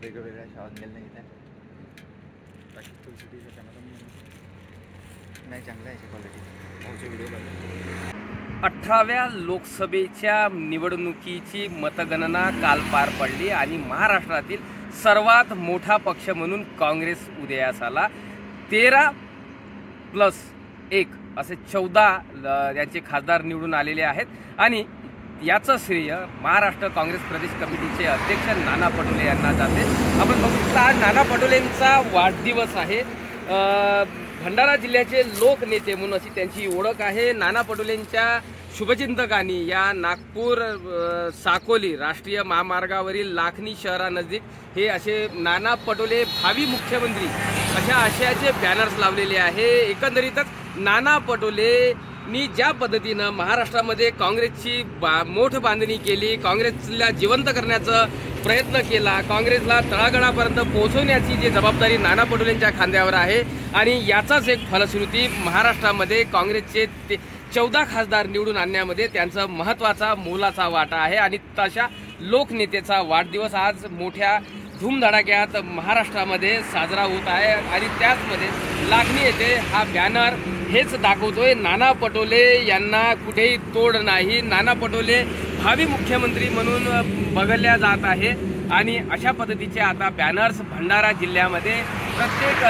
वेगवेगळ्या शाळात गेलं नाही नाही चांगलं आहे क्वालिटी. 18व्या लोकसभेच्या निवडणुकीची मतगणना काल पार पडली आणि महाराष्ट्रातील सर्वात मोठा पक्ष म्हणून काँग्रेस उदयास आला. 13+1 असे 14 यांचे खासदार निवडून आलेले आहेत आणि याचं श्रेय महाराष्ट्र काँग्रेस प्रदेश कमिटीचे अध्यक्ष नाना पटोले यांना जाते. आपण बघू शकता आज नाना पटोलेंचा वाढदिवस आहे. भंडारा जिल्ह्याचे लोकनेते म्हणून अशी त्यांची ओळख आहे. नाना पटोलेंच्या शुभचिंतकांनी या नागपूर साकोली राष्ट्रीय महामार्गावरील लाखनी शहरानजीक हे असे नाना पटोले भावी मुख्यमंत्री अशा आशयाचे बॅनर्स लावलेले आहे. एकंदरीतच नाना पटोलेंनी ज्या पद्धतीनं महाराष्ट्रामध्ये काँग्रेसची मोठ बांधणी केली, काँग्रेसला जिवंत करण्याचा प्रयत्न केला, काँग्रेसला तळागाळापर्यंत पोहोचवण्याची जी जबाबदारी नाना पटोलेंच्या खांद्यावर आहे आणि याचाच एक फलश्रुती महाराष्ट्रामध्ये काँग्रेसचे 14 खासदार निवडून आणण्यामध्ये त्यांचा महत्त्वाचा मोलाचा वाटा आहे. आणि तशा लोकनेतेचा वाढदिवस आज मोठ्या धूमधडाक्यात महाराष्ट्रामध्ये साजरा होत आहे आणि त्याचमध्ये लाखनी येथे हा बॅनर हेच दाखवतोय नाना पटोले यांना कुठेही तोड नाही, नाना पटोले भावी मुख्यमंत्री म्हणून बघल्या जात आहे. आणि अशा पद्धतीचे आता बॅनर्स भंडारा जिल्ह्यामध्ये प्रत्येक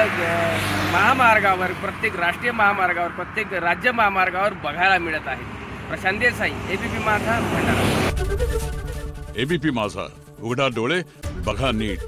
महामार्गावर, प्रत्येक राष्ट्रीय महामार्गावर, प्रत्येक राज्य महामार्गावर बघायला मिळत आहे. प्रशांत देसाई, एबीपी माझा, भंडारा. एबीपी माझा, उघडा डोळे बघा नीट.